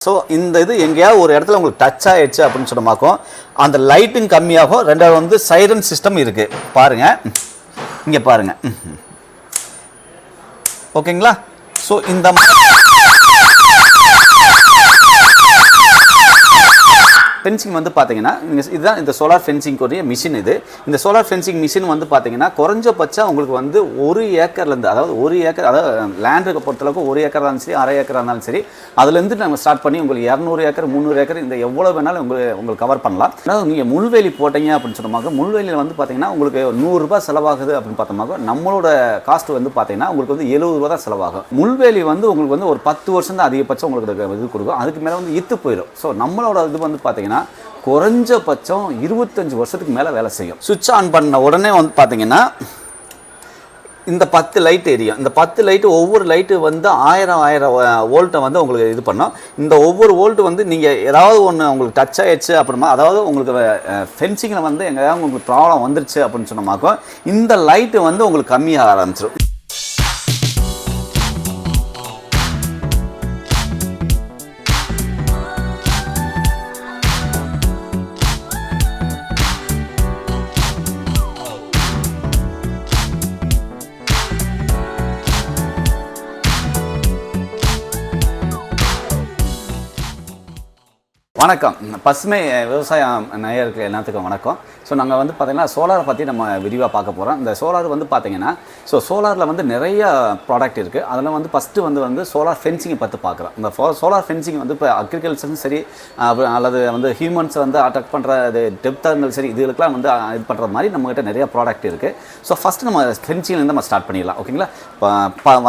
So இந்த இது எங்கேயாவது ஒரு இடத்துல உங்களுக்கு டச் ஆயிடுச்சு அப்படின்னு சொன்னமாக்கும் அந்த லைட்டிங் கம்மியாகும். ரெண்டாவது வந்து சைரன் சிஸ்டம் இருக்குது பாருங்கள், இங்கே பாருங்கள். ஓகேங்களா? ஸோ இந்த ஃபென்சிங் வந்து பார்த்தீங்கன்னா இதுதான் இந்த சோலார் ஃபென்சிங்க்குரிய மிஷின். இந்த சோலார் ஃபென்சிங் மிஷின் வந்து பார்த்தீங்கன்னா குறைஞ்சபட்சம் உங்களுக்கு வந்து 1 ஏக்கர்லேருந்து, அதாவது 1 ஏக்கர், அதாவது லேண்டுக்கு பொறுத்தளவுக்கு 1 ஏக்கர் இருந்தாலும் சரி, அரை ஏக்கர் இருந்தாலும் சரி, அதுலேருந்து நம்ம ஸ்டார்ட் பண்ணி உங்களுக்கு 200 ஏக்கர் 300 ஏக்கர் இந்த எவ்வளோ வேணாலும் உங்களுக்கு கவர் பண்ணலாம். அதாவது நீங்கள் முள்வேலி போட்டீங்க அப்படின்னு சொன்னோமாக முள்வேலியில் வந்து பார்த்தீங்கன்னா உங்களுக்கு ₹100 செலவாகுது அப்படின்னு பார்த்தோமாக நம்மளோட காஸ்ட் வந்து பார்த்தீங்கன்னா உங்களுக்கு வந்து ₹70 தான் செலவாகும். முள்வேலி வந்து உங்களுக்கு வந்து ஒரு 10 வருஷம் தான் அதிகபட்சம் உங்களுக்கு இது கொடுக்கும். அதுக்கு மேலே வந்து இத்து போயிடும். ஸோ நம்மளோட இது வந்து பார்த்தீங்கன்னா குறைஞ்சபட்சம் 25 வருஷத்துக்கு மேலே வேலை செய்யும். சுவிட்ச் ஆன் பண்ண உடனே வந்து பார்த்தீங்கன்னா இந்த 10 லைட் எரியும். இந்த 10 லைட்டு, ஒவ்வொரு லைட்டு வந்து 1000 வோல்ட்டை வந்து உங்களுக்கு இது பண்ணோம். இந்த ஒவ்வொரு வோல்ட்டு வந்து நீங்கள் ஏதாவது ஒன்று உங்களுக்கு டச் ஆயிடுச்சு அப்படின்னா, அதாவது உங்களுக்கு ஃபென்சிங்கில் வந்து எங்கேயாவது உங்களுக்கு ப்ராப்ளம் வந்துருச்சு அப்படின்னு சொன்னமாக்கும் இந்த லைட்டு வந்து உங்களுக்கு கம்மியாக ஆரம்பிச்சிடும். வணக்கம். பசுமை விவசாயம் நேயர்களுக்கு எல்லாத்துக்கும் வணக்கம். ஸோ நாங்கள் வந்து பார்த்திங்கன்னா சோலாரை பற்றி நம்ம விரிவாக பார்க்க போகிறோம். இந்த சோலார் வந்து பார்த்திங்கன்னா சோலாரில் வந்து நிறைய ப்ராடக்ட் இருக்குது. அதில் வந்து ஃபஸ்ட்டு வந்து சோலார் ஃபென்சிங்கை பற்றி பார்க்குறோம். இந்த சோலார் ஃபென்சிங் வந்து இப்போ அக்ரிகல்ச்சரும் சரி, அல்லது வந்து ஹியூமன்ஸை வந்து அட்டாக் பண்ணுற இது டெப்த்தாக இருந்தாலும் சரி, இதுகளுக்கெல்லாம் வந்து இது பண்ணுற மாதிரி நம்மகிட்ட நிறைய ப்ராடக்ட் இருக்குது. ஸோ ஃபஸ்ட்டு நம்ம ஃபென்சிங்லேருந்து நம்ம ஸ்டார்ட் பண்ணிடலாம். ஓகேங்களா?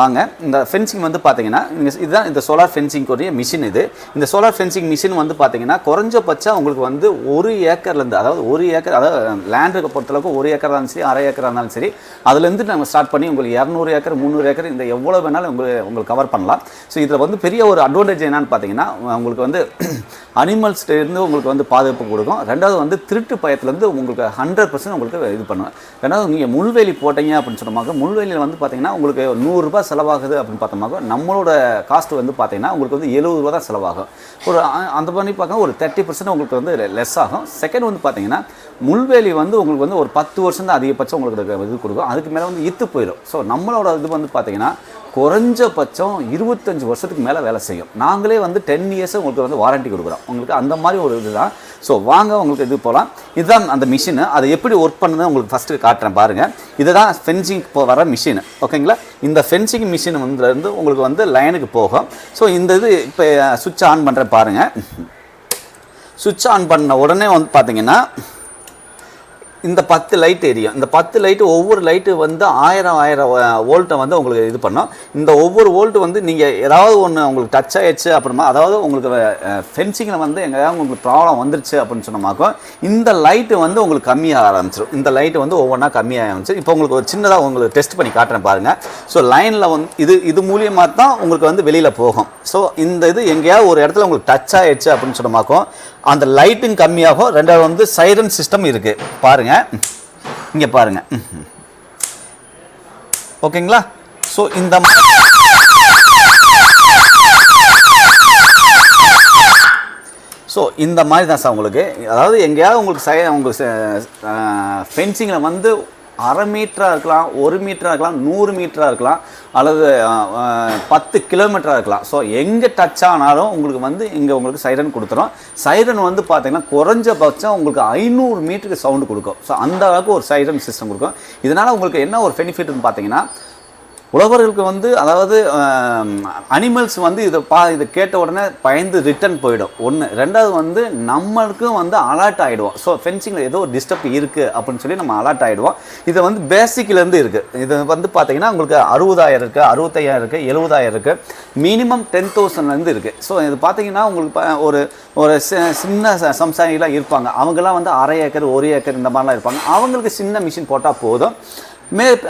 வாங்க. இந்த ஃபென்சிங் வந்து பார்த்திங்கன்னா இதுதான் இந்த சோலார் ஃபென்சிங்க்குரிய மிஷின். இந்த சோலார் ஃபென்சிங் மிஷின் வந்து பார்த்திங்கன்னா குறைஞ்சபட்சம் உங்களுக்கு வந்து 1 ஏக்கர்லேருந்து, அதாவது 1 ஏக்கர், அதாவது லேண்டுக்கு பொறுத்தளவுக்கு 1 ஏக்கர் இருந்தாலும் சரி, அரை ஏக்கர் இருந்தாலும் சரி, அதுலேருந்து நம்ம ஸ்டார்ட் பண்ணி உங்களுக்கு 200 ஏக்கர் 300 ஏக்கர் இந்த எவ்வளோ வேணாலும் உங்களுக்கு கவர் பண்ணலாம். ஸோ இதில் வந்து பெரிய ஒரு அட்வான்டேஜ் என்னன்னு பார்த்தீங்கன்னா உங்களுக்கு வந்து அனிமல்ஸ்லேருந்து உங்களுக்கு வந்து பாதுகாப்பு கொடுக்கும். ரெண்டாவது வந்து திருட்டு பயத்துலேருந்து உங்களுக்கு 100% உங்களுக்கு இது பண்ணுவேன். ரெண்டாவது நீங்கள் முள்வேலி போட்டீங்க அப்படின்னு சொன்னமாக முள்வேலியில் வந்து பார்த்தீங்கன்னா உங்களுக்கு ₹100 செலவாகுது அப்படின்னு பார்த்தோமாக நம்மளோட காஸ்ட் வந்து பார்த்தீங்கன்னா உங்களுக்கு வந்து ₹70 தான் செலவாகும். ஒரு அந்த பண்ணி பார்க்க ஒரு 30% உங்களுக்கு வந்து லெஸ் ஆகும். செகண்ட் வந்து பார்த்தீங்கன்னா முள்வேலி வந்து உங்களுக்கு வந்து ஒரு 10 வருஷம் தான் அதிகபட்சம் உங்களுக்கு இது கொடுக்கும். அதுக்கு மேலே வந்து இத்து போயிடும். ஸோ நம்மளோட இது வந்து பார்த்தீங்கன்னா குறைஞ்சபட்சம் 25 வருஷத்துக்கு மேலே வேலை செய்யும். நாங்களே வந்து 10 இயர்ஸ் உங்களுக்கு வந்து வாரண்டி கொடுக்குறோம். உங்களுக்கு அந்த மாதிரி ஒரு இதுதான். ஸோ வாங்க உங்களுக்கு இது போகலாம். இதுதான் அந்த மிஷினு. அதை எப்படி ஒர்க் பண்ணுதுன்னு உங்களுக்கு ஃபஸ்ட்டு காட்டுறேன் பாருங்கள். இதுதான் ஃபென்சிங் வர மிஷின். ஓகேங்களா? இந்த ஃபென்சிங் மிஷின் வந்து உங்களுக்கு வந்து லைனுக்கு போகும். ஸோ இந்த இது இப்போ சுவிட்ச் ஆன் பண்ணுறேன் பாருங்கள். சுவிட்ச் ஆன் பண்ண உடனே வந்து பார்த்தீங்கன்னா இந்த 10 லைட் எரியும். இந்த 10 லைட்டு, ஒவ்வொரு லைட்டு வந்து 1000 வோல்ட்டை வந்து உங்களுக்கு இது பண்ணோம். இந்த ஒவ்வொரு வோல்ட்டு வந்து நீங்கள் ஏதாவது ஒன்று உங்களுக்கு டச் ஆயிடுச்சு அப்படின்னா, அதாவது உங்களுக்கு ஃபென்சிங்கில் வந்து எங்கேயாவது உங்களுக்கு ப்ராப்ளம் வந்துருச்சு அப்படின்னு சொன்னமாக்கும் இந்த லைட்டு வந்து உங்களுக்கு கம்மியாக ஆரம்பிச்சிடும். இந்த லைட்டு வந்து ஒவ்வொன்றா கம்மியாக ஆரம்பிச்சு. இப்போ உங்களுக்கு ஒரு சின்னதாக உங்களுக்கு டெஸ்ட் பண்ணி காட்டுறேன் பாருங்கள். ஸோ லைனில் வந்து இது மூலியமாக தான் உங்களுக்கு வந்து வெளியில் போகும். ஸோ இந்த இது எங்கேயாவது ஒரு இடத்துல உங்களுக்கு டச் ஆயிடுச்சு அப்படின்னு சொன்னமாக்கும் அந்த லைட்டிங் கம்மியாகும். ரெண்டாவது வந்து சைரன் சிஸ்டம் இருக்குது பாருங்கள், இங்கே பாருங்கள். ஓகேங்களா? ஸோ இந்த மாதிரி தான் சார் உங்களுக்கு, அதாவது எங்கேயாவது உங்களுக்கு ஃபென்சிங்கில் வந்து 1/2 மீட்டராக இருக்கலாம், 1 மீட்டராக இருக்கலாம், 100 மீட்டராக இருக்கலாம், அல்லது 10 கிலோமீட்டராக இருக்கலாம். ஸோ எங்கே டச் ஆனாலும் உங்களுக்கு வந்து இங்கே உங்களுக்கு சைரன் கொடுத்துரும். சைரன் வந்து பார்த்தீங்கன்னா குறைஞ்சபட்சம் உங்களுக்கு 500 மீட்டருக்கு சவுண்டு கொடுக்கும். ஸோ அந்த அளவுக்கு ஒரு சைரன் சிஸ்டம் கொடுக்கும். இதனால் உங்களுக்கு என்ன ஒரு பெனிஃபிட்னு பார்த்தீங்கன்னா உழவர்களுக்கு வந்து, அதாவது அனிமல்ஸ் வந்து இதை கேட்ட உடனே பயந்து ரிட்டர்ன் போயிடும். ஒன்று. ரெண்டாவது வந்து நம்மளுக்கும் வந்து அலர்ட் ஆகிடுவோம். ஸோ ஃபென்சிங்கில் ஏதோ ஒரு டிஸ்டர்ப் இருக்குது அப்படின்னு சொல்லி நம்ம அலர்ட் ஆகிடுவோம். இது வந்து பேசிக்லேருந்து இருக்குது. இது வந்து பார்த்தீங்கன்னா உங்களுக்கு 60,000 இருக்குது, 65,000 இருக்குது, 70,000 இருக்குது, மினிமம் 10,000 இருக்குது. ஸோ இது பார்த்தீங்கன்னா உங்களுக்கு ஒரு சின்ன சம்சாரிகளாக இருப்பாங்க. அவங்கெல்லாம் வந்து அரை ஏக்கர் 1 ஏக்கர் இந்த மாதிரிலாம் இருப்பாங்க. அவங்களுக்கு சின்ன மிஷின் போட்டால் போதும்.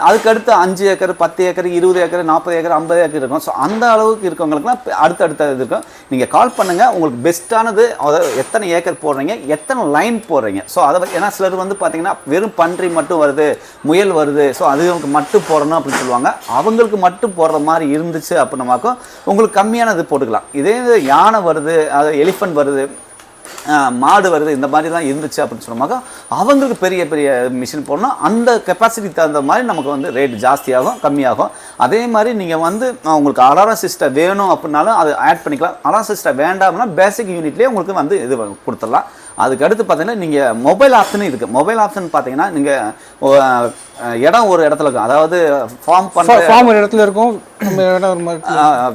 அதுக்கு அடுத்து 5 acre 10 acre 20 acre 40 acre 50 acre இருக்கும். ஸோ அந்த அளவுக்கு இருக்கவங்களுக்குலாம் அடுத்த இது இருக்கும். நீங்கள் கால் பண்ணுங்கள், உங்களுக்கு பெஸ்ட்டானது அதாவது எத்தனை ஏக்கர் போடுறீங்க, எத்தனை லைன் போடுறீங்க. ஸோ அதை ஏன்னா சிலர் வந்து பார்த்தீங்கன்னா வெறும் பன்றி மட்டும் வருது, முயல் வருது, ஸோ அதுக்கு மட்டும் போடணும் அப்படின்னு சொல்லுவாங்க. அவங்களுக்கு மட்டும் போடுற மாதிரி இருந்துச்சு அப்படின்னாக்கும் உங்களுக்கு கம்மியானது போட்டுக்கலாம். இதே யானை வருது, அது எலிஃபண்ட் வருது, மாடு வருது, இந்த மாதிரிலாம் இருந்துச்சு அப்படின்னு சொன்னாக்கா அவங்களுக்கு பெரிய பெரிய மிஷின் போடணும். அந்த கெப்பாசிட்டி தகுந்த மாதிரி நமக்கு வந்து ரேட் ஜாஸ்தியாகும் கம்மியாகும். அதே மாதிரி நீங்கள் வந்து உங்களுக்கு அலாரம் சிஸ்டம் வேணும் அப்படின்னாலும் அது ஆட் பண்ணிக்கலாம். அலாரம் சிஸ்டம் வேண்டாம்னா பேசிக் யூனிட்லேயே உங்களுக்கு வந்து இது கொடுத்துடலாம். அதுக்கு அடுத்து பார்த்தீங்கன்னா நீங்கள் மொபைல் ஆப்ஷனும் இருக்குது. மொபைல் ஆப்ஷன் பார்த்தீங்கன்னா நீங்கள் இடம் ஒரு இடத்துல இருக்கும், அதாவது ஃபார்ம் ஒரு இடத்துல இருக்கும்,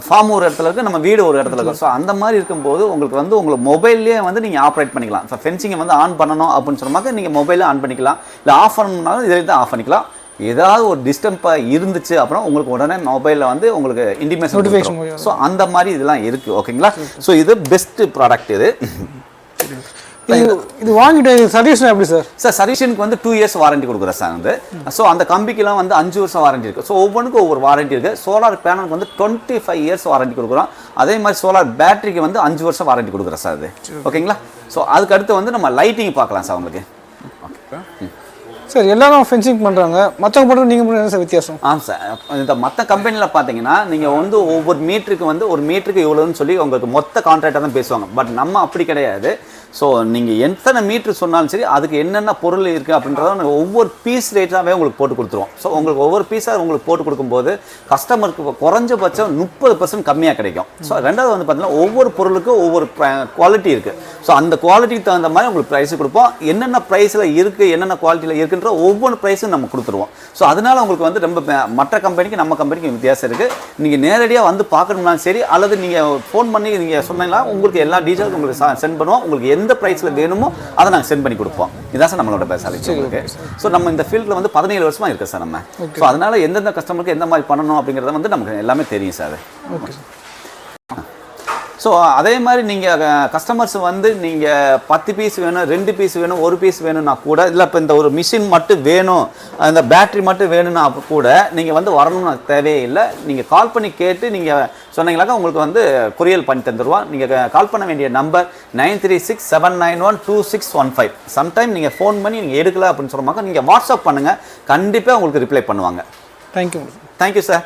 ஃபார்ம் ஒரு இடத்துல இருக்குது, நம்ம வீடு ஒரு இடத்துல இருக்கும். ஸோ அந்த மாதிரி இருக்கும்போது உங்களுக்கு வந்து உங்களுக்கு மொபைல்லேயே வந்து நீங்கள் ஆப்ரேட் பண்ணிக்கலாம். ஸோ ஃபென்சிங்கை வந்து ஆன் பண்ணணும் அப்படின்னு சொன்னாக்க நீங்கள் மொபைலில் ஆன் பண்ணிக்கலாம், இல்லை ஆஃப் பண்ணணும்னாலும் இதில் தான் ஆஃப் பண்ணிக்கலாம். ஏதாவது ஒரு டிஸ்டர்பாக இருந்துச்சு அப்புறம் உங்களுக்கு உடனே மொபைலில் வந்து உங்களுக்கு இன்டிமேஷன். ஸோ அந்த மாதிரி இதெல்லாம் இருக்குது. ஓகேங்களா? ஸோ இது பெஸ்ட்டு ப்ராடக்ட் இது. இது வாங்கிட்டு சர்வீஸ்னா எப்படி சார்? சார் சர்வீஸனுக்கு வந்து 2 இயர்ஸ் வாரண்டி கொடுக்குறேன் சார் வந்து. ஸோ அந்த கம்பிக்கெல்லாம் வந்து 5 வருஷம் வாரண்டி இருக்குது. ஸோ ஒவ்வொன்றுக்கும் ஒவ்வொரு வாரண்டி இருக்குது. சோலார் பேனலுக்கு வந்து 25 இயர்ஸ் வாரண்டி கொடுக்குறோம். அதே மாதிரி சோலார் பேட்டரிக்கு வந்து 5 வருஷம் வாரண்டி கொடுக்குறேன் சார் அது. ஓகேங்களா? ஸோ அதுக்கு அடுத்து வந்து நம்ம லைட்டிங் பார்க்கலாம் சார் உங்களுக்கு. ஓகே சார், எல்லாரும் ஃபென்சிங் பண்ணுறாங்க, மற்றவங்க பண்ணுறது நீங்கள் பண்ணுறது சார் வித்தியாசம்? சார் இந்த மற்ற கம்பெனியில் பார்த்தீங்கன்னா நீங்கள் வந்து ஒவ்வொரு மீட்டருக்கு வந்து ஒரு மீட்டருக்கு இவ்வளோன்னு சொல்லி உங்களுக்கு மொத்த கான்ட்ராக்டாக தான் பேசுவாங்க. பட் நம்ம அப்படி கிடையாது. ஸோ நீங்கள் எத்தனை மீட்ரு சொன்னாலும் சரி அதுக்கு என்னென்ன பொருள் இருக்குது அப்படின்றத நாங்கள் ஒவ்வொரு பீஸ் ரேட்டாகவே உங்களுக்கு போட்டு கொடுத்துருவோம். ஸோ உங்களுக்கு ஒவ்வொரு பீஸாக உங்களுக்கு போட்டு கொடுக்கும்போது கஸ்டமருக்கு குறைஞ்சபட்சம் 30% கம்மியாக கிடைக்கும். ஸோ ரெண்டாவது வந்து பார்த்தீங்கன்னா ஒவ்வொரு பொருளுக்கும் ஒவ்வொரு குவாலிட்டி இருக்குது. ஸோ அந்த குவாலிட்டிக்கு தகுந்த மாதிரி உங்களுக்கு ப்ரைஸ் கொடுப்போம். என்னென்ன ப்ரைஸில் இருக்குது, என்னென்ன குவாலிட்டியில் இருக்குன்ற ஒவ்வொரு ப்ரைஸும் நம்ம கொடுத்துருவோம். ஸோ அதனால் உங்களுக்கு வந்து ரொம்ப மற்ற கம்பெனிக்கு நம்ம கம்பெனிக்கு வித்தியாசம் இருக்குது. நீங்கள் நேரடியாக வந்து பார்க்கணும்னாலும் சரி, அல்லது நீங்கள் ஃபோன் பண்ணி நீங்கள் சொன்னீங்கன்னா உங்களுக்கு எல்லா டீட்டெயில்ஸ் உங்களுக்கு சென்ட் பண்ணுவோம். உங்களுக்கு எந்த பிரைஸில் வேணுமோ அதை நாங்கள் சென்ட் பண்ணி கொடுப்போம். இதான் சார் நம்மளோட பேசாலிச்சு உங்களுக்கு. ஸோ நம்ம இந்த ஃபீல்டில் வந்து 17 வருஷமாக இருக்குது சார் நம்ம. ஸோ அதனால் எந்தெந்த கஸ்டமருக்கு எந்த மாதிரி பண்ணணும் அப்படிங்கிறத வந்து நமக்கு எல்லாமே தெரியும் சார். ஓகே. ஸோ அதே மாதிரி நீங்கள் கஸ்டமர்ஸ் வந்து நீங்கள் 10 பீஸ் வேணும், 2 பீஸ் வேணும், 1 பீஸ் வேணும்னா கூட, இல்லை இப்போ இந்த ஒரு மிஷின் மட்டும் வேணும், அந்த பேட்ரி மட்டும் வேணும்னா கூட நீங்கள் வந்து வரணும்னு தேவையே இல்லை. நீங்கள் கால் பண்ணி கேட்டு நீங்கள் சொன்னீங்களாக்கா உங்களுக்கு வந்து கொரியல் பண்ணி தந்துடுவோம். நீங்கள் கால் பண்ண வேண்டிய நம்பர் 9367912615. சம்டைம் நீங்கள் ஃபோன் பண்ணி நீங்கள் எடுக்கல அப்படின்னு சொல்லுவாங்க, நீங்கள் வாட்ஸ்அப் பண்ணுங்கள், கண்டிப்பாக உங்களுக்கு ரிப்ளை பண்ணுவாங்க. தேங்க்யூ. Thank you sir.